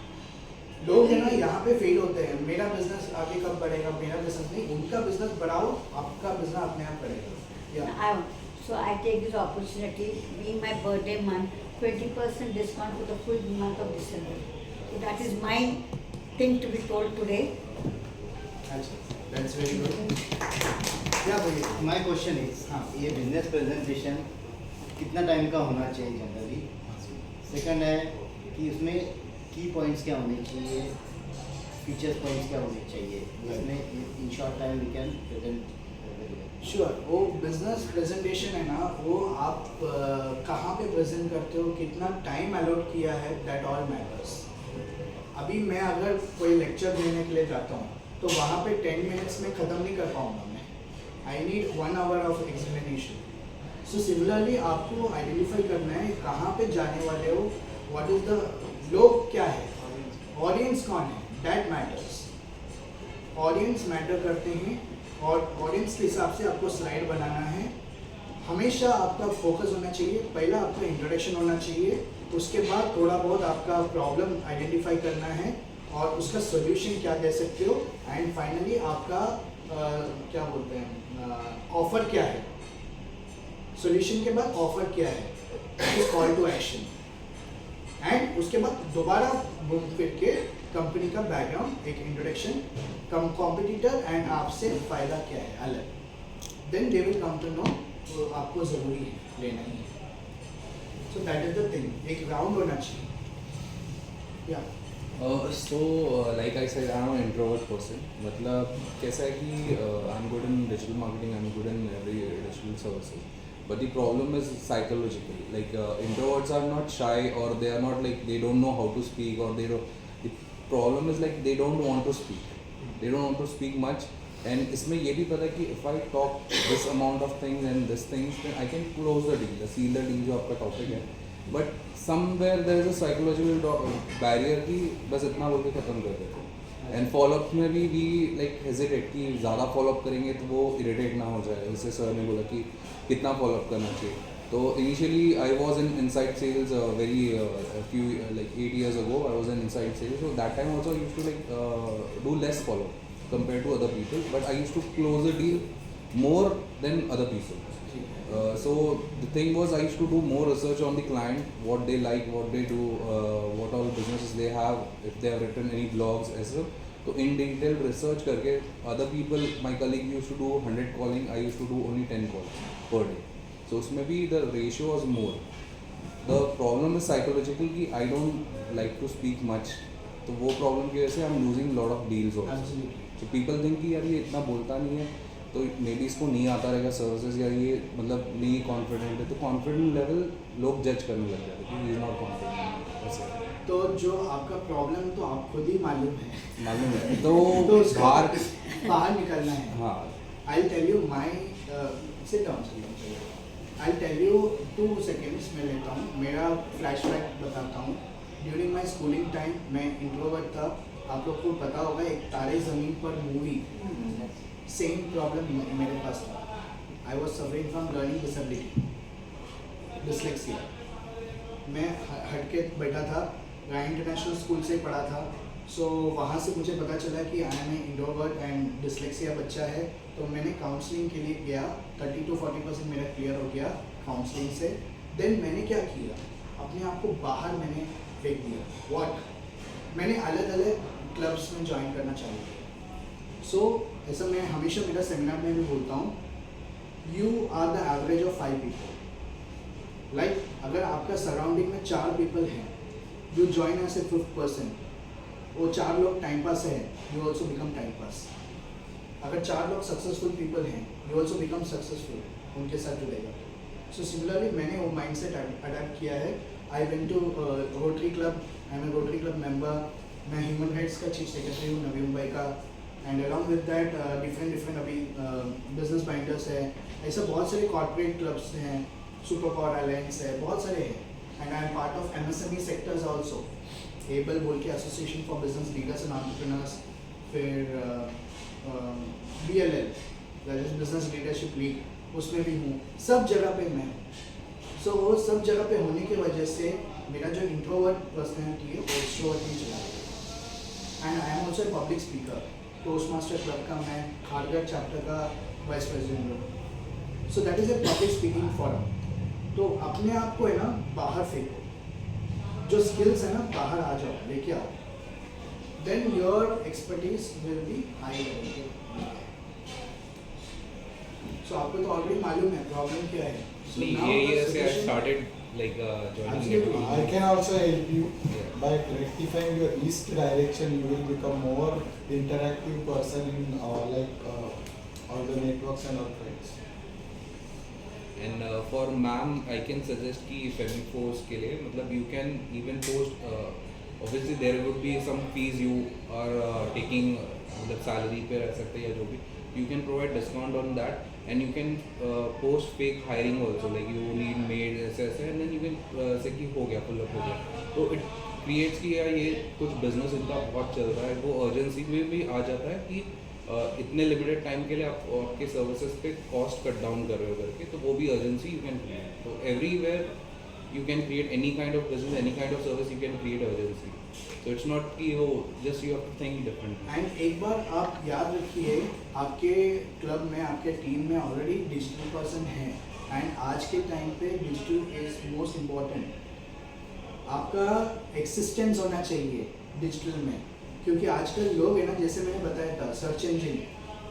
लोग है ना यहाँ पे फेल होते हैं, मेरा बिजनेस आगे कब बढ़ेगा, मेरा बिजनेस नहीं, उनका बिजनेस बढ़ाओ, आपका बिजनेस अपने आप बढ़ेगा। या So I take this opportunity, being my birthday month, 20% discount for the full month of December. So that is my thing to be told today. अच्छा, that's very good. क्या भैया? माय क्वेश्चन इज हाँ। ये business presentation कितना time का होना चाहिए generally? Second है कि उसमें की पॉइंट्स क्या होने चाहिए, फीचर्स पॉइंट्स क्या होने चाहिए, जिसमें in short time we can present. Sure, वो बिजनेस प्रेजेंटेशन है ना, वो आप कहाँ पे प्रेजेंट करते हो, कितना टाइम अलॉट किया है, दैट ऑल मैटर्स। अभी मैं अगर कोई लेक्चर देने के लिए जाता हूँ तो वहाँ पे 10 मिनट्स में ख़त्म नहीं कर पाऊँगा मैं, I need 1 hour of explanation. So similarly आपको आइडेंटिफाई करना है कहाँ पे जाने वाले हो, व्हाट इज द लोग क्या है, ऑडियंस कौन है, दैट मैटर्स। ऑडियंस मैटर करते हैं और ऑडियंस के हिसाब से आपको स्लाइड बनाना है। हमेशा आपका फोकस होना चाहिए, पहला आपका इंट्रोडक्शन होना चाहिए, उसके बाद थोड़ा बहुत आपका प्रॉब्लम आइडेंटिफाई करना है और उसका सॉल्यूशन क्या दे सकते हो, एंड फाइनली आपका क्या बोलते हैं ऑफर क्या है, सॉल्यूशन के बाद ऑफर क्या है, कॉल टू एक्शन, एंड उसके बाद दोबारा घूम फिर के कंपनी का बैकग्राउंड, एक इंट्रोडक्शन, कॉम्पिटिटर एंड आपसे फ़ायदा क्या है अलग, then they will come to know तो आपको ज़रूरी है लेना ही है। So that is the thing, एक राउंड होना चाहिए। या Like I said, I'm an introvert person. मतलब कैसा है कि I'm good in digital marketing, I'm good in every digital services. But the problem is psychological. Like introverts are not shy, or they are not like they don't know how to speak, or they don't. The problem is like they don't want to speak. They don't want to speak much. And इसमें ये भी पता है कि if I talk this amount of things and this things, then I can close the deal, seal the deal जो आपका topic है. But somewhere there is a psychological barrier कि बस इतना बोल के ख़त्म कर देते हैं. And follow-up में भी we like hesitate कि ज़्यादा follow-up करेंगे तो वो irritate ना हो जाए. जैसे सर ने बोला कि कितना follow-up करना चाहिए. तो initially I was in inside sales very a few like 8 years ago I was in inside sales. So that time also I used to like do less follow-up compared to other people, but I used to close the deal more than other people. So the thing was I used to do more research on the client, what they like, what they do, what all businesses they have, if they have written any blogs as well. So in detailed research करके other people, my colleague used to do 100 calling, I used to do only 10 calls per day. So उसमें भी the ratio was more. The problem is psychological कि I don't like to speak much. तो वो problem की वजह से I'm losing lot of deals also. Absolutely. So people think कि यार ये इतना बोलता नहीं है, तो मे बी इसको नहीं आता रहेगा सर्विसेज, या ये मतलब नहीं कॉन्फिडेंट है, तो कॉन्फिडेंट लेवल लोग जज करने लग जाते हैं कि इज नॉट कॉन्फिडेंट ऐसे। तो जो आपका प्रॉब्लम तो आप खुद ही मालूम है, मालूम है तो उसको बाहर निकलना है। हाँ I'll tell you my sit down. I'll tell you 2 seconds मैं लेता हूँ, मेरा फ्लैशबैक बताता हूँ। ड्यूरिंग माई स्कूलिंग टाइम मैं इंट्रोवर्ट था, आप लोग को पता होगा एक तारे ज़मीन पर मूवी, सेम प्रॉब्लम मेरे पास था। I was suffering from learning disability, dyslexia. मैं हट के बैठा था, राय इंटरनेशनल स्कूल से पढ़ा था, सो वहाँ से मुझे पता चला कि I am introvert and dyslexia बच्चा है, तो मैंने काउंसलिंग के लिए गया। 30 to 40% मेरा क्लियर हो गया काउंसलिंग से। देन मैंने क्या किया, अपने आप को बाहर मैंने फेंक दिया। व्हाट, मैंने अलग अलग क्लब्स में ज्वाइन करना चालू किया। सो ऐसा मैं हमेशा मेरा सेमिनार में भी बोलता हूँ, you are the average of 5 people. Like अगर आपका सराउंडिंग में 4 पीपल हैं, you join as a 5th person, वो 4 लोग टाइम पास है, you also become time pass. अगर 4 लोग सक्सेसफुल पीपल हैं, यू ऑल्सो बिकम सक्सेसफुल, उनके साथ जुड़ेगा। सो सिमिलरली मैंने वो माइंडसेट अडैप्ट किया है। I went to Rotary Club, I am a Rotary Club member, मैं ह्यूमन राइट्स का चीफ सेक्रेटरी हूँ नवी मुंबई का, and along with that different अभी बिजनेस बाइंडर्स है, ऐसे बहुत सारे कॉर्पोरेट क्लब्स हैं, सुपर कॉर अलायंस है, बहुत सारे हैं। And I am part of MSME sectors also, able बोल के association for business leaders and entrepreneurs, फिर BLL, that is business leadership league, उसमें भी हूँ, सब जगह पे मैं हूँ। सो वो सब जगह पे होने की वजह से मेरा जो इंट्रोवर्ट पर्सनैलिटी है वो एक्सट्रोवर्ट में चला गया। And I am also public speaker, Toastmaster club का मैं खारगढ़ चैप्टर का वाइस प्रेसिडेंट हूँ। So that is a public speaking forum. तो अपने आप को है ना बाहर फेंको, जो स्किल्स है ना बाहर आ जाओ, लेके आओ, then your expertise will be high level. So आपको तो ऑलरेडी मालूम है प्रॉब्लम क्या है। So now ये the से I solution- started like joining Absolutely. networking. I can also help you Yeah. by rectifying your east direction. You will become more interactive person in all the networks and all friends. And for ma'am, I can suggest कि family post के लिए मतलब you can even post. Obviously there would be some fees you are taking मतलब salary पे रह सकते या जो भी. You can provide discount on that. And you can post fake hiring also, like you need maid ऐसे and then you can say कि हो गया pull up हो गया, तो it creates कि यार ये कुछ business इनका बहुत चल रहा है, वो urgency में भी आ जाता है कि इतने limited time के लिए आप आपके services पे cost cut down कर रहे हो करके, तो वो भी urgency you can create. तो everywhere you can create any kind of business, any kind of service, you can create urgency. So it's not कि वो just you have to think differently. And एक बार आप याद रखिए, आपके क्लब में, आपके टीम में ऑलरेडी डिजिटल पर्सन है, एंड आज के टाइम पे डिजिटल इज मोस्ट इम्पॉर्टेंट। आपका एक्सिस्टेंस होना चाहिए डिजिटल में, क्योंकि आजकल लोग है ना, जैसे मैंने बताया था सर्च इंजन,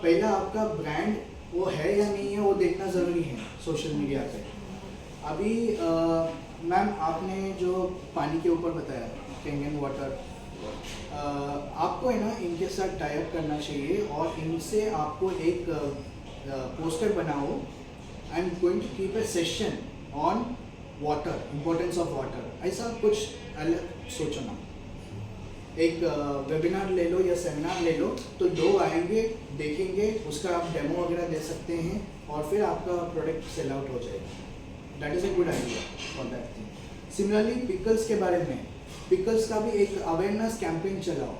पहला आपका ब्रांड वो है या नहीं है वो देखना ज़रूरी है सोशल मीडिया पे। अभी मैम आपने जो पानी के ऊपर बताया कैंगन वाटर, आपको है ना इनके साथ टाई अप करना चाहिए और इनसे आपको एक पोस्टर बनाओ। I am going to keep a session on water, importance of water, ऐसा कुछ अलग सोचो ना। एक वेबिनार ले लो या सेमिनार ले लो, तो लोग आएंगे, देखेंगे, उसका आप डेमो वगैरह दे सकते हैं और फिर आपका प्रोडक्ट सेल आउट हो जाएगा। That is a good idea for that thing. Similarly pickles के बारे में, पिकल्स का भी एक अवेयरनेस कैंपेन चलाओ।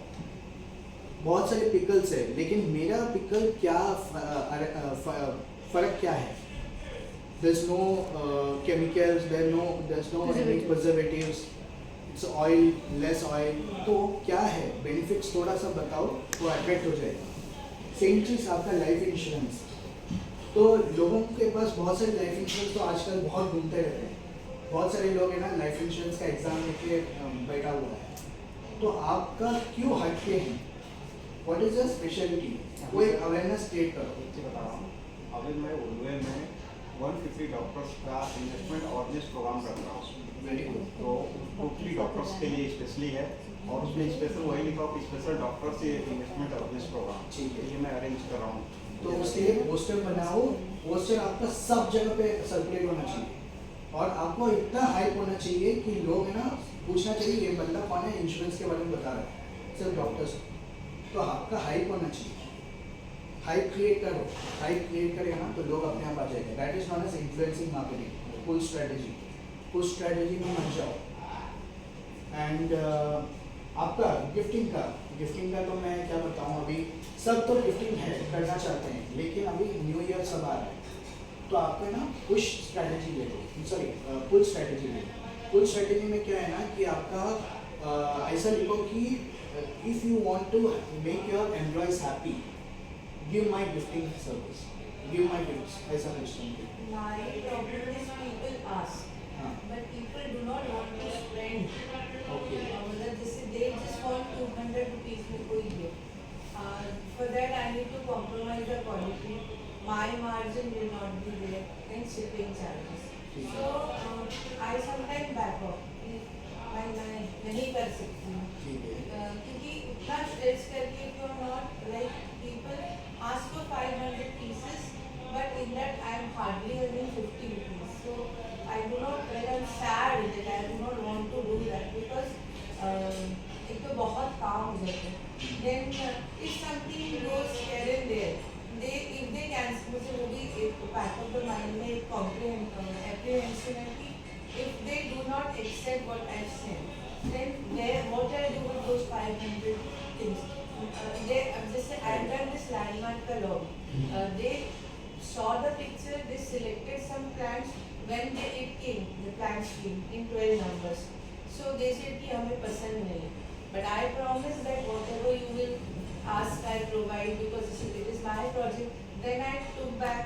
बहुत सारे पिकल्स है, लेकिन मेरा पिकल क्या फ़र्क क्या है? There is no chemicals, there is no preservatives, it's oil, less oil, तो क्या है बेनिफिट्स, थोड़ा सा बताओ, वो अट्रैक्ट हो जाएगा। सेम चीज़ आपका लाइफ इंश्योरेंस, तो लोगों के पास बहुत सारे लाइफ इंश्योरेंस तो आजकल बहुत घूमते रहते हैं। बहुत सारे लोग है ना लाइफ इंश्योरेंस का एग्जाम लेके बैठा हुआ है, तो आपका क्यों हटके हैं? What is the speciality? वो एक अवेयरनेस क्रिएट करो। बता रहा हूँ, अभी मैं उर्वे में 150 डॉक्टर्स का इन्वेस्टमेंट अवेयरनेस प्रोग्राम कर रहा हूँ। Very good. तो टोटली डॉक्टर्स के लिए स्पेशली है, और उसमें स्पेशल वही लिखा हो कि स्पेशल डॉक्टर से इन्वेस्टमेंट अवेयरनेस प्रोग्राम, ठीक है। ये मैं अरेंज कर रहा हूँ। तो उसके लिए पोस्टर बनाओ, पोस्टर आपका सब जगह पे सर्कुलेट होना चाहिए और आपको इतना हाइप होना चाहिए कि लोग है ना पूछना चाहिए ये बंदा कौन है, इंश्योरेंस के बारे में बता रहा है सिर्फ डॉक्टर्स। तो आपका हाइप होना चाहिए, हाइप क्रिएट करो, हाइप क्रिएट करेगा ना तो लोग अपने आप आ जाएंगे। That is not as influencing marketing, full strategy, full strategy में मत जाओ। एंड आपका गिफ्टिंग का तो मैं क्या बताऊँ, अभी सब तो गिफ्टिंग है करना चाहते हैं, लेकिन अभी न्यू ईयर सब आ रहा है, तो आपको ना पुश स्ट्रैटेजी ले लो, सॉरी पुल स्ट्रैटेजी ले लो। पुल स्ट्रैटेजी में क्या है ना कि आपका ऐसा लिखो कि if you want to make your employees happy, give my gifting service, give my gifts, ऐसा कुछ something. My problem is people ask, हाँ, but people do not want to spend. Okay. मतलब जैसे they just want 200 rupees में कोई gift. For that I need to compromise the quality. My margin will not be there and shipping charges. So I sometimes back off. मैं नहीं कर सकती हूँ, ठीक है। क्योंकि उतना स्ट्रेस करके क्यों not, like people ask for 500 pieces, but in that I am hardly earning 50 rupees. So I do not, like I am sad that I do not want to do that because एक तो बहुत काम हो जाता है। Then if something goes here and there, if they cancel, मुझे वो भी एक back of the mind में एक apprehension है कि if they do not accept what I send, then what I do with those 500 things? just I've done this landmark ka lobby. They saw the picture, they selected some plants when it came, the plants came in 12 numbers. So they said कि हमें पसंद नहीं है. But I promise that whatever you will ask, I provide because it is my project. Then I took back.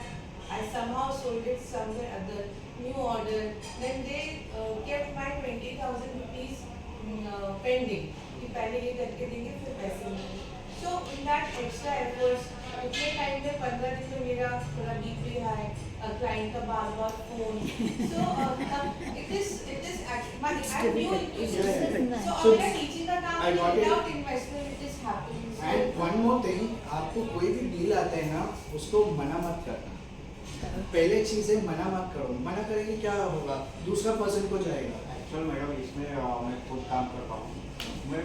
I somehow sold it somewhere other, new order. Then they kept my 20,000 rupees pending. कि पहले ये करके देंगे फिर पैसे मिलेंगे. So in that extra efforts, उतने time में 15 दिन में मेरा थोड़ा BP हाई, क्लाइंट का बार phone. So it is actually my I'm new into this. So So, मेरा टीचिंग का काम I got it. without investment it is happening. And one more thing, आपको कोई भी डील आता है ना, उसको मना मत करना. पहले चीज है मना मत करो. मना करेंगे क्या होगा, दूसरा पर्सन को जाएगा. एक्चुअल मैडम इसमें मैं खुद काम करता हूँ. मैं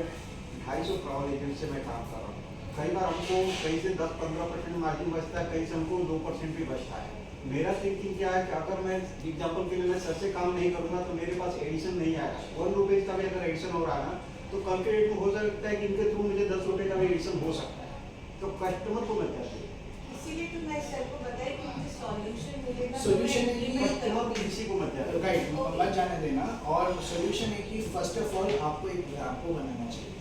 250 ट्रैवल एजेंट से मैं काम कर रहा हूँ. कई बार हमको कहीं से 10-15% मार्जिन बचता है, कहीं से हमको 2% भी बचता है. मेरा थिंकिंग क्या है कि अगर मैं एग्जाम्पल के लिए मैं सर से काम नहीं करूँगा तो मेरे पास एडिशन नहीं आएगा. 1 रुपीज़ का भी अगर एडिशन हो रहा है ना, तो कल के डेट में हो सकता है कि इनके थ्रू मुझे 10 रुपये का भी एडिशन हो सकता है. तो कस्टमर को मिल जाती है. इसीलिए तो मैं सर को बताया कि मुझे सॉल्यूशन मिलेगा. Solution है कि कस्टमर को किसी को मत जाए. राइट, मत जाने देना. और सोल्यूशन है कि फर्स्ट ऑफ ऑल आपको एक रैपो बनाना चाहिए.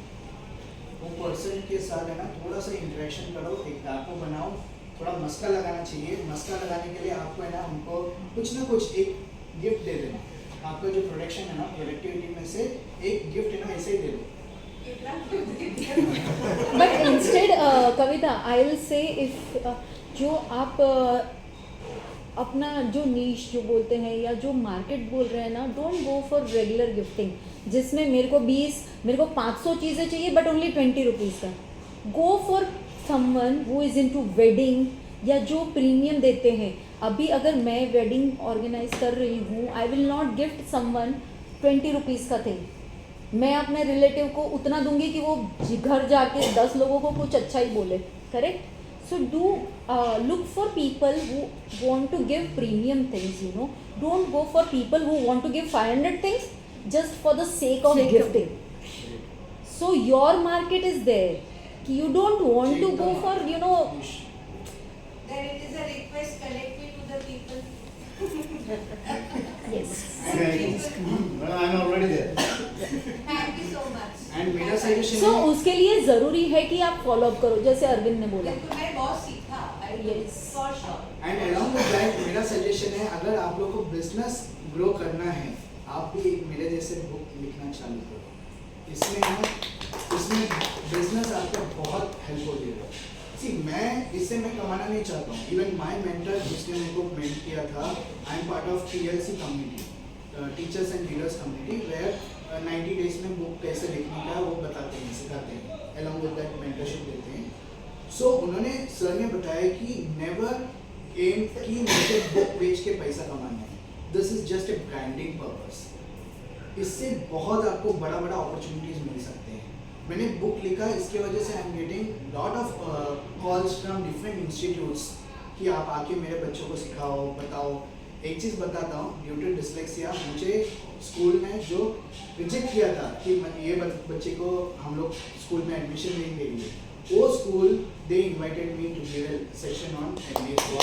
वो पर्सन के साथ है ना थोड़ा सा इंटरेक्शन करो, एक रैपो बनाओ. थोड़ा मस्का लगाना चाहिए. मस्का लगाने के लिए आपको है ना उनको कुछ ना कुछ एक गिफ्ट दे देना. आपका जो प्रोडक्शन है ना, प्रोडक्टिविटी में से एक गिफ्ट है ना ऐसे ही दे दो. But instead Kavita I will say if जो आप अपना जो नीश जो बोलते हैं या जो मार्केट बोल रहे हैं ना, don't go for regular gifting जिसमें मेरे को 500 चीज़ें चाहिए बट ओनली 20 रुपीज़ का. Go for someone who is into wedding या जो प्रीमियम देते हैं. अभी अगर मैं वेडिंग ऑर्गेनाइज कर रही हूँ, I will not gift someone 20 rupees का थिंग. मैं अपने रिलेटिव को उतना दूंगी कि वो घर जाके 10 लोगों को कुछ अच्छा ही बोले. Correct. So do look for people who want to give premium things. You know, don't go for people who want to give 500 things just for the sake of gifting. So your market is there कि you don't want to go for you know. Then it is a request, connect me to the people. Yes. I'm already there. Thank you so much. And मेरा suggestion so उसके लिए ज़रूरी है कि आप follow up करो जैसे अरविंद ने बोला. बिल्कुल, मैं बहुत सीखा. Yes. For sure. And along with that मेरा सजेशन है, अगर आप लोग को बिजनेस ग्रो करना है, आप भी एक मेरे जैसे बुक लिखना चालू करो. इसमें बिजनेस आपको बहुत हेल्प होती है. सी मैं कमाना नहीं चाहता हूँ. इवन माय मेंटर जिसने मेरे को मेंट किया था, I am part of TLC community, teachers and leaders community, where 90 days में बुक कैसे लिखने का वो बताते हैं, सिखाते हैं, अलॉन्ग विद दैट मेंटरशिप देते हैं. सो उन्होंने सर ने बताया कि नेवर एम कि मुझे बुक बेच के पैसा कमाना है. This is just a branding purpose. इससे बहुत आपको बड़ा अपॉर्चुनिटीज मिल सकते हैं. मैंने बुक लिखा, इसके वजह से I am getting lot of calls from different institutes कि आप आके मेरे बच्चों को सिखाओ, बताओ. एक चीज़ बताता हूँ, ड्यू टू डिसलेक्सिया मुझे स्कूल में जो रिजेक्ट किया था कि ये बच्चे को हम लोग स्कूल में एडमिशन नहीं देंगे, वो school they invited me to give a session on admission.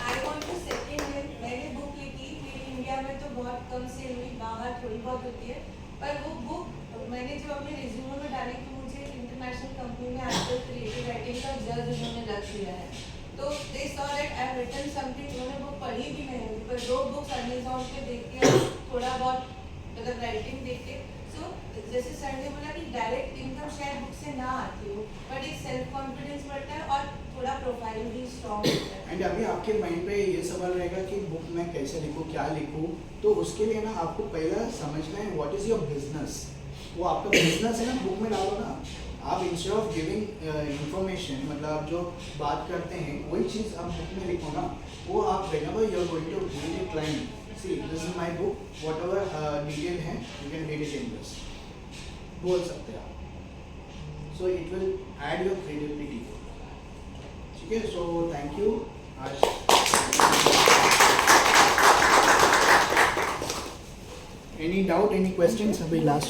I want to second him. मैंने बुक लिखी थी. इंडिया में तो बहुत कम सेल हुई, बाहर थोड़ी बहुत होती है. पर वो बुक मैंने जब अपने रिज्यूमे में डाली कि मुझे इंटरनेशनल कंपनी में आजकल क्रिएटिव राइटिंग का जज उन्होंने रख दिया है, तो they saw that I have written something. उन्होंने बुक पढ़ी भी नहीं होगी, पर 2 बुक्स अमेजोन पे देख के थोड़ा बहुत मतलब राइटिंग देख के. सो जैसे सर ने बोला कि डायरेक्ट इनकम शायद बुक से ना आती हो, बट एक सेल्फ कॉन्फिडेंस बढ़ता है और थोड़ा प्रोफाइल भी स्ट्रॉन्ग होता है. एंड अभी आपके माइंड पे ये सवाल रहेगा कि बुक में कैसे लिखूँ, क्या लिखूँ. तो उसके लिए ना आपको पहला समझना है व्हाट इज़ योर बिजनेस. वो आपका बिजनेस है ना, बुक में डालो ना. आप इंस्टेड ऑफ गिविंग इंफॉर्मेशन, मतलब आप जो बात करते हैं वही चीज़ आप बुक में लिखो ना. वो आप whenever you are going to meet a client, see this is my book, whatever detail है you can read it in this, बोल सकते हैं आप. So it will add your credibility. ठीक है. So thank you. आज any doubt, any questions? अभी last